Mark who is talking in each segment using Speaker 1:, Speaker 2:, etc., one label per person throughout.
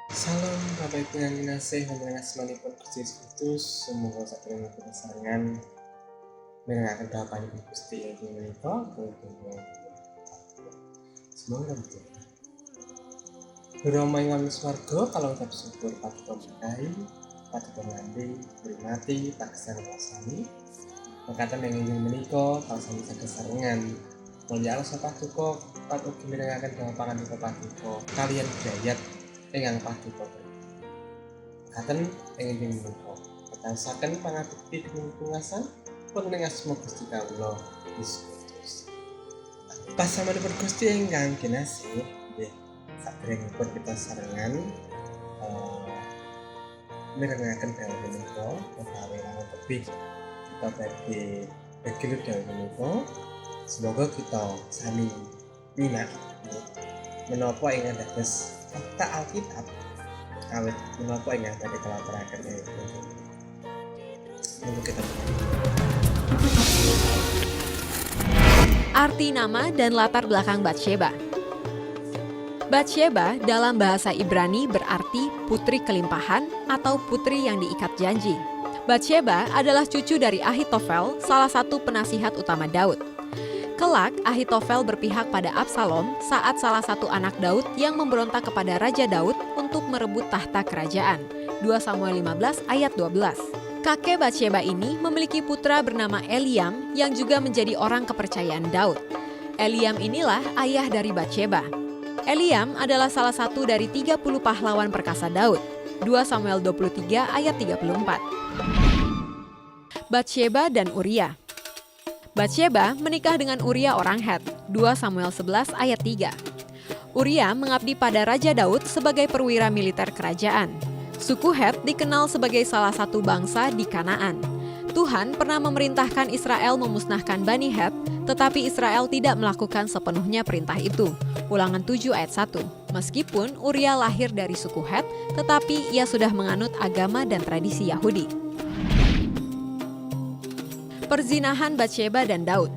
Speaker 1: Salam Bapak Ibu yang kinasih mendengar semanipun Gusti Yesus, semoga sakit kebesaran mendengarkan dahapan Ibu Gusti yang menika kemudian semoga betul. Roma yang swarga kalau ucap syukur patut berkahi, patut nganti, berimati, paksa ngrasani. Mekaten yang ingin menika kalau sami saged sarengan mulya Allah sapa duka patut mendengarkan dahapan Ibu Paduka kalian bidayat ingkang paduka. Katen ingin menika katasaken pangabekti dening pungasan pun ing asma Gusti kawula Yesus Kristus. Pasamanipun Gusti ingkang kinasih, nggih sadèrèngipun kita sarengan mirengaken dalem menika utawi langkung tebih kita badhe begilut dalem menika. Semoga kita sami minat menapa ingkang dados fakta Alkitab awet menapa ingkang badhe kelaparaken untuk kita.
Speaker 2: Arti nama dan latar belakang Batsheba. Batsheba dalam bahasa Ibrani berarti putri kelimpahan atau putri yang diikat janji. Batsheba adalah cucu dari Ahitofel, salah satu penasihat utama Daud. Kelak, Ahitofel berpihak pada Absalom saat salah satu anak Daud yang memberontak kepada Raja Daud untuk merebut tahta kerajaan. 2 Samuel 15 ayat 12. Kakek Batsheba ini memiliki putra bernama Eliam yang juga menjadi orang kepercayaan Daud. Eliam inilah ayah dari Batsheba. Eliam adalah salah satu dari 30 pahlawan perkasa Daud. 2 Samuel 23 ayat 34. Batsheba dan Uria. Batsheba menikah dengan Uria orang Het. 2 Samuel 11 ayat 3. Uria mengabdi pada Raja Daud sebagai perwira militer kerajaan. Suku Het dikenal sebagai salah satu bangsa di Kanaan. Tuhan pernah memerintahkan Israel memusnahkan Bani Het, tetapi Israel tidak melakukan sepenuhnya perintah itu. Ulangan 7 ayat 1. Meskipun Uria lahir dari suku Het, tetapi ia sudah menganut agama dan tradisi Yahudi. Perzinahan Batsheba dan Daud.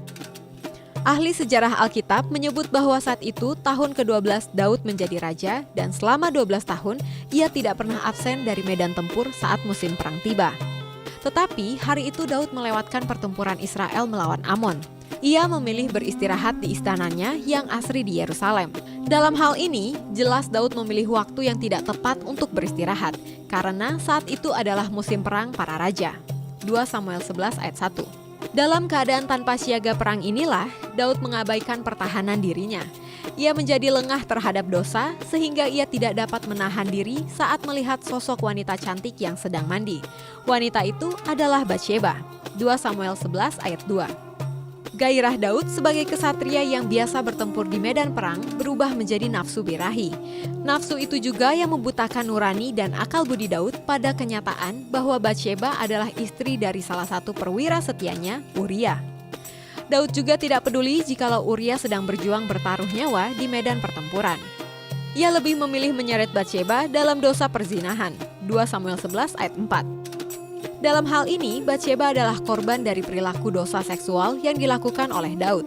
Speaker 2: Ahli sejarah Alkitab menyebut bahwa saat itu tahun ke-12 Daud menjadi raja dan selama 12 tahun ia tidak pernah absen dari medan tempur saat musim perang tiba. Tetapi hari itu Daud melewatkan pertempuran Israel melawan Amon. Ia memilih beristirahat di istananya yang asri di Yerusalem. Dalam hal ini, jelas Daud memilih waktu yang tidak tepat untuk beristirahat karena saat itu adalah musim perang para raja. 2 Samuel 11 ayat 1. Dalam keadaan tanpa siaga perang inilah, Daud mengabaikan pertahanan dirinya. Ia menjadi lengah terhadap dosa sehingga ia tidak dapat menahan diri saat melihat sosok wanita cantik yang sedang mandi. Wanita itu adalah Batsheba. 2 Samuel 11 ayat 2. Gairah Daud sebagai kesatria yang biasa bertempur di medan perang berubah menjadi nafsu birahi. Nafsu itu juga yang membutakan nurani dan akal budi Daud pada kenyataan bahwa Batsheba adalah istri dari salah satu perwira setianya, Uria. Daud juga tidak peduli jikalau Uria sedang berjuang bertaruh nyawa di medan pertempuran. Ia lebih memilih menyeret Batsheba dalam dosa perzinahan. 2 Samuel 11 ayat 4. Dalam hal ini, Batsheba adalah korban dari perilaku dosa seksual yang dilakukan oleh Daud.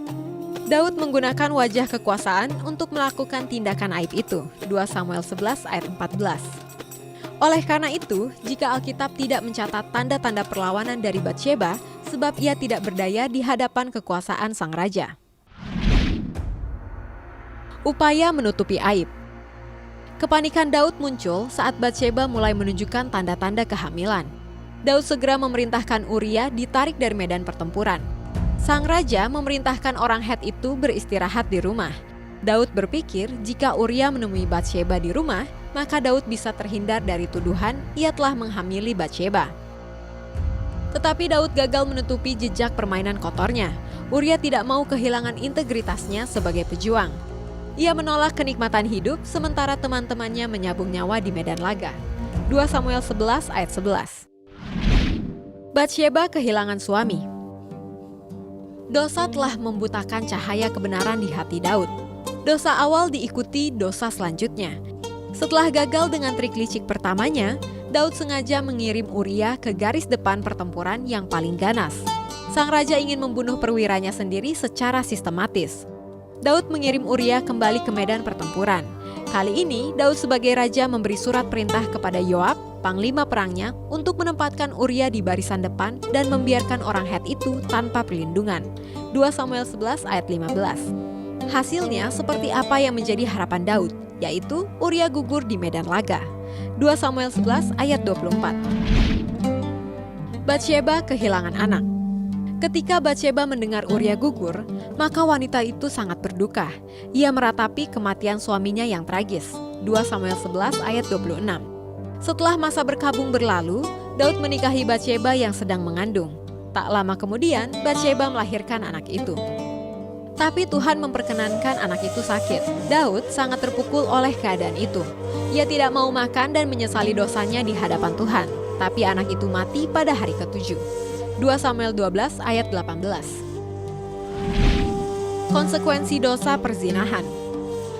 Speaker 2: Daud menggunakan wajah kekuasaan untuk melakukan tindakan aib itu. 2 Samuel 11 ayat 14. Oleh karena itu, jika Alkitab tidak mencatat tanda-tanda perlawanan dari Batsheba, sebab ia tidak berdaya di hadapan kekuasaan sang raja. Upaya menutupi aib. Kepanikan Daud muncul saat Batsheba mulai menunjukkan tanda-tanda kehamilan. Daud segera memerintahkan Uria ditarik dari medan pertempuran. Sang raja memerintahkan orang Het itu beristirahat di rumah. Daud berpikir jika Uria menemui Batsheba di rumah, maka Daud bisa terhindar dari tuduhan ia telah menghamili Batsheba. Tetapi Daud gagal menutupi jejak permainan kotornya. Uria tidak mau kehilangan integritasnya sebagai pejuang. Ia menolak kenikmatan hidup sementara teman-temannya menyabung nyawa di medan laga. 2 Samuel 11 ayat 11. Batsheba kehilangan suami. Dosa telah membutakan cahaya kebenaran di hati Daud. Dosa awal diikuti dosa selanjutnya. Setelah gagal dengan trik licik pertamanya, Daud sengaja mengirim Uria ke garis depan pertempuran yang paling ganas. Sang raja ingin membunuh perwiranya sendiri secara sistematis. Daud mengirim Uria kembali ke medan pertempuran. Kali ini, Daud sebagai raja memberi surat perintah kepada Yoab, panglima perangnya, untuk menempatkan Uria di barisan depan dan membiarkan orang Het itu tanpa perlindungan. 2 Samuel 11 ayat 15. Hasilnya seperti apa yang menjadi harapan Daud, yaitu Uria gugur di medan laga. 2 Samuel 11 ayat 24. Batsyeba kehilangan anak. Ketika Batsyeba mendengar Uria gugur, maka wanita itu sangat berduka. Ia meratapi kematian suaminya yang tragis. 2 Samuel 11 ayat 26. Setelah masa berkabung berlalu, Daud menikahi Batsyeba yang sedang mengandung. Tak lama kemudian, Batsyeba melahirkan anak itu. Tapi Tuhan memperkenankan anak itu sakit. Daud sangat terpukul oleh keadaan itu. Ia tidak mau makan dan menyesali dosanya di hadapan Tuhan. Tapi anak itu mati pada hari ke-7. 2 Samuel 12 ayat 18. Konsekuensi dosa perzinahan.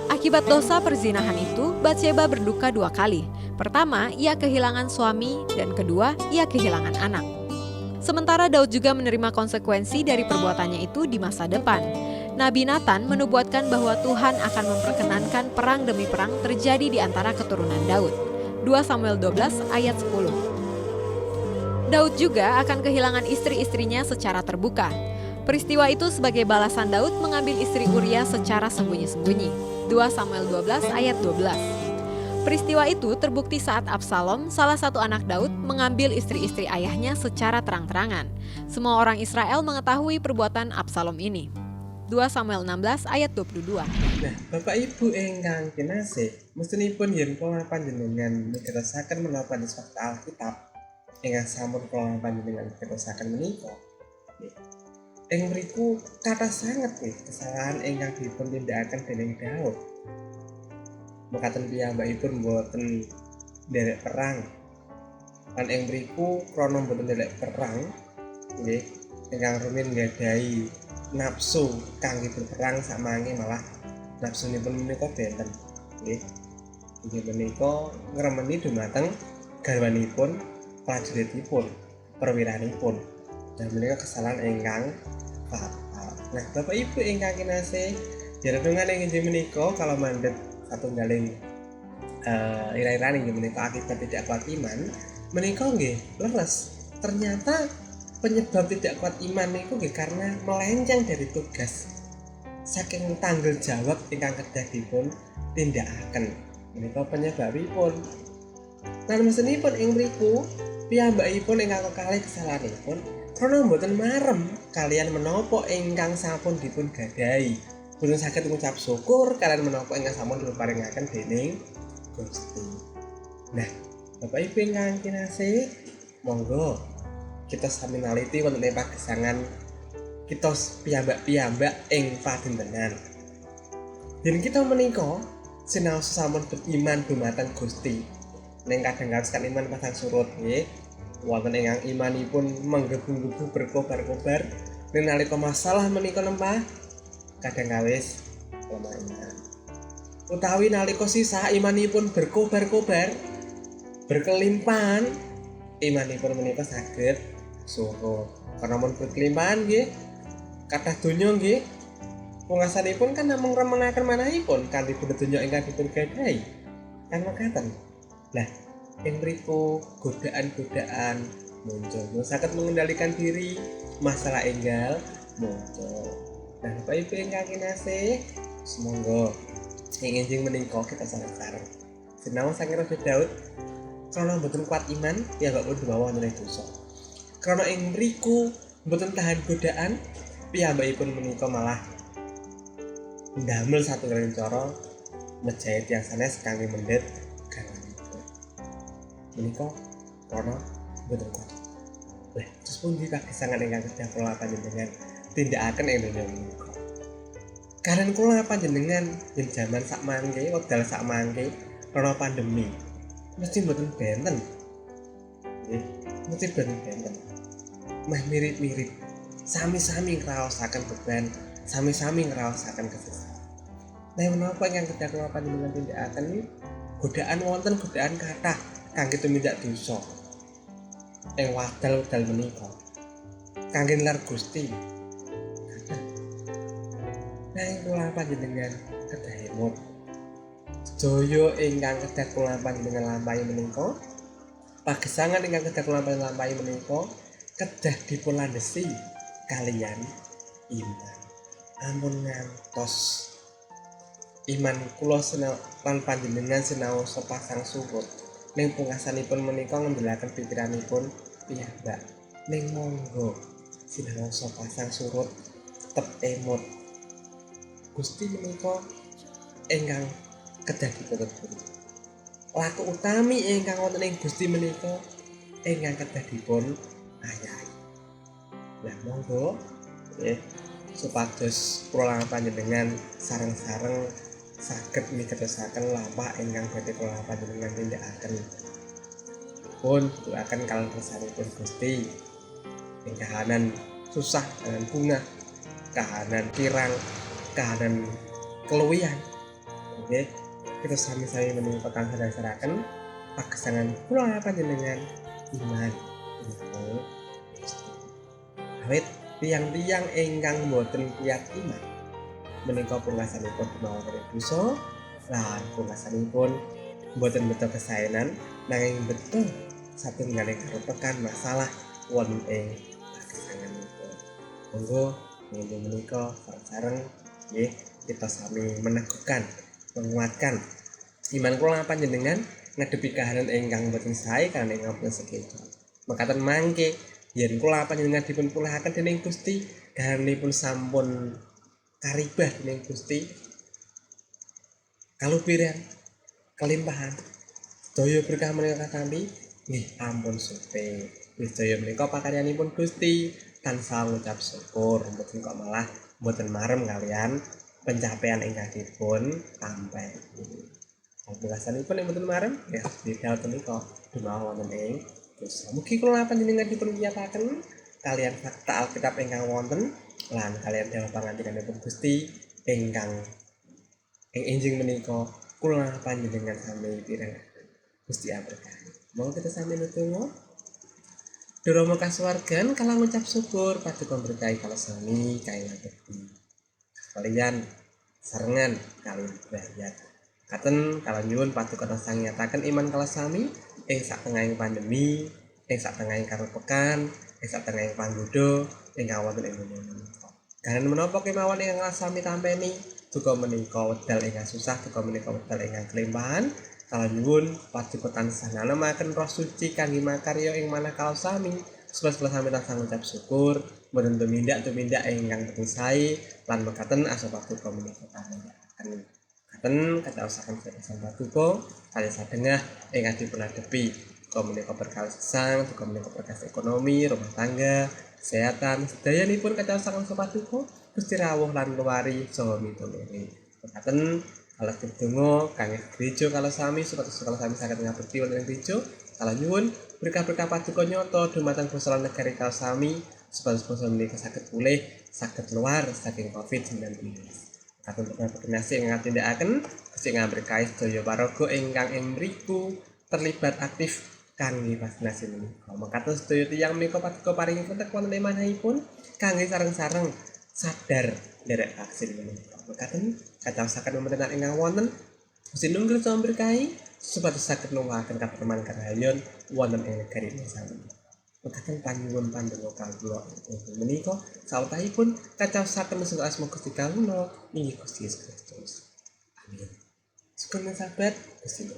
Speaker 2: Akibat dosa perzinahan itu, Batsyeba berduka 2 kali. Pertama, ia kehilangan suami, dan kedua, ia kehilangan anak. Sementara Daud juga menerima konsekuensi dari perbuatannya itu di masa depan. Nabi Nathan menubuatkan bahwa Tuhan akan memperkenankan perang demi perang terjadi di antara keturunan Daud. 2 Samuel 12 ayat 10. Daud juga akan kehilangan istri-istrinya secara terbuka. Peristiwa itu sebagai balasan Daud mengambil istri Uria secara sembunyi-sembunyi. 2 Samuel 12 ayat 12. Peristiwa itu terbukti saat Absalom, salah satu anak Daud, mengambil istri-istri ayahnya secara terang-terangan. Semua orang Israel mengetahui perbuatan Absalom ini. 2 Samuel 16 ayat 22.
Speaker 1: Nah, Bapak Ibu ingkang kinasih, mestinipun yen kula panjenengan nigatosaken menapa di fakta Alkitab ingkang sampun kula panjenengan nigatosaken menika. Ing mriku kathah sanget kesalahan ingkang dipun tindakaken dening Daud. Mekaten piyambakipun boten nderek perang. Lan ing mriku krana boten nderek perang, nggih, ingkang rumiyin nggadahi nafsu kangge berperang sakmangke malah nafsunipun menika benten. Nggih. Inggih menika ngremeni dumateng garwanipun, prajuritipun, perwiranipun. Dan menika kesalahan ingkang fatal. Nah, Bapak Ibu ingkang kinasih, jenengan inggih menika kalau mandhet satunggaling ira-irane inggih menika akibat tidak kuat iman, menika nggih leres. Ternyata penyebab tidak kuat iman niku nggih karena melenceng dari tugas saking tanggung jawab ingkang kedah dipun tindakaken. Menika penyebabipun. Lan mesenipun ing mriku piyambakipun ingkang kekalih kesalahanipun krana mboten marem kalian menapa ingkang sampun dipun gadahi. Boten saged ngucap syukur kalian menapa ingkang sampun diparingaken dening Gusti. Nah, Bapak Ibu ingkang kinasih, monggo kita sami naliti wonten ing pagesangan kita piyambak-piyambak ing padintenan. Yen kita menika sinaos sampun beriman dumateng Gusti. Ning kadang kawis iman pasang surut nggih. Wonten ingkang imanipun menggebu-gebu berkobar-kobar, ning nalika masalah menika nempah kadang kawis lemah iman. Utawi nalika sisa imanipun berkobar-kobar, berkelimpahan, imanipun menika saged surut. Karena mun berkelimpahan nggih, kathah donya nggih, pungkasanipun kan namung remenaken manahipun kanthi benda donya ingkang dipun gadahi. Kan mekaten. Lah, ing mriku godaan-godaan muncul. Saged mengendalikan diri, masalah enggal muncul. Nah, Bapak Ibu ingkang kinasih, semoga ing enjing menika kita sareng-sareng sinau saking Raja Daud krana mboten kuat iman ya pun dibawa nilai dosa. Krana ing mriku mboten tahan godaan, piyambakipun menika malah ndamel satunggaling cara mejahit yang sanes kangge mendhet garwanipun. Menika krana mboten kuat. Lah, terus pundi pagesangan ingkang kedah kula panjenengan tindakaken ing donya menika. Karen kula panjenengan yen jaman sakmangke, wekdal sakmangke krana pandemi mesti mboten benten. Nggih, mesti mboten benten. Meh mirip-mirip, sami-sami ngraosaken beban, sami-sami ngraosaken kesusahan. Nah, menapa ingkang kedah kula panjenengan tindakaken iki? Godaan wonten, godaan kathah kangge tumindak dosa. Ing wekdal menika kangge nilar Gusti. Nah, kula panjenengan kedah emut. Sedaya ingkang kedah kula panjenengan lampahi menika, pagesangan ingkang kedah kula panjenengan lampahi menika kedah dipunlandhesi kaliyan iman. Ampun ngantos iman kula lan panjenengan sinaosa pasang surut ning pungkasanipun menika ngendhelaken pikiranipun piyambak. Ning monggo sinaosa pasang surut tetep emut. Gusti menika ingkang kedah dipun. Laku utami ingkang wonten ing Gusti menika ingkang kedah dipun ayahi. Lah monggo nggih supados kula lan panjenengan sareng-sareng saged migatosaken lampah ingkang badhe kula panjenengan tindakaken. Pun tulaken kaliyan kersanipun Gusti ing kahanan susah, kahanan bungah, kahanan kirang, kahanan keluwihan. Nggih, kita sami-sami menika kang sadasaraken pagesangan kula panjenengan iman ing Gusti. Awit tiyang-tiyang ingkang boten kiyat iman menika pungkasanipun dumawan dosa lan pungkasanipun boten beto kesaenan nanging beto satunggaling karepekan masalah wonten ing pagesanganipun. Monggo inggih menika sareng-sareng nggih kita sami meneguhkan, menguatkan iman kula panjenengan ngadepi kahanan ingkang boten sae kan ingkang boten sekeca. Mekaten mangke yen kula panjenengan dipun pulahaken dening Gusti, kahananipun sampun karibah dening Gusti, kalupiran, kelimpahan, sedaya berkah menika katampi nggih ampun supe. Sedaya menika pakaryanipun Gusti, tansah ngucap syukur, mboten kok malah mboten marem kalian pencapaian ingkang dipun tampai. Pungkasanipun ing mboten marem ya didhawuh menika dumawan wonten ing dosa. Mugi kula panjenengan dipun wiyataken kalian fakta Alkitab ingkang wonten lan kalian dawuh pangandikanipun Gusti ingkang ing enjing menika kula panjenengan sami pirengaken. Gusti aberkahi. Monggo kita sami ndedonga. Duh Rama kasuwargan kala ngucap syukur paduka berkahi kala sami kaya ngabekti. Kalian sarengan kalian bayat. Katen kala nyuwun paduka tansah nyataken iman kala sami ing satengahing pandemi, ing satengahing karepekan, ing satengahing panggoda ingkang wonten ing menika. Kahanan menapa kemawon ingkang sami tampeni duka menika wedal ingkang susah, duka menika wedal ingkang kelimpahan. Kala nyuwun paduka tansah nanemaken Roh Suci kangge makarya ing manah kala sami. Supaya kula sami tansah ngucap syukur, boten tumindak ingkang boten sae lan mekaten asa paduka menika panjenengan. Katen kataosaken sang paduka kaliyan sadengah ingkang dipun adepi duka menika perkawis gesang, duka menika perkawis ekonomi, rumah tangga, kesehatan, sedayanipun kataosaken sang paduka Gusti rawuh lan luwari saha mitulungi. Mekaten kala sedonga kangge gereja kala sami supados kala sami saged ngabekti wonten ing gereja. Kala nyuwun berkah-berkah paduka nyata dumateng basa lan negari kala sami supados basa menika saged pulih, saged luar saking Covid-19. Katon penasi ingkang tindakaken Gusti ngaberkahi sedaya paraga ingkang ing mriku terlibat aktif kangge vaksinasi menika. Mekaten sedaya tiyang menika paduka paringi kontak wonten ing manahipun kangge sareng-sareng sadar nderek vaksin menika. Mekaten kataosaken pemerintahan ingkang wonten Gusti nunggil saha berkahi supados saged nuwuhaken kaperman karahayon wonten ing negari sami. Mekaten panyuwun pandonga kawula inggih menika sawetahipun kacaosaken saking asma Gusti kawula inggih Gusti Yesus Kristus. Amin. Syukur sahabat Gusti.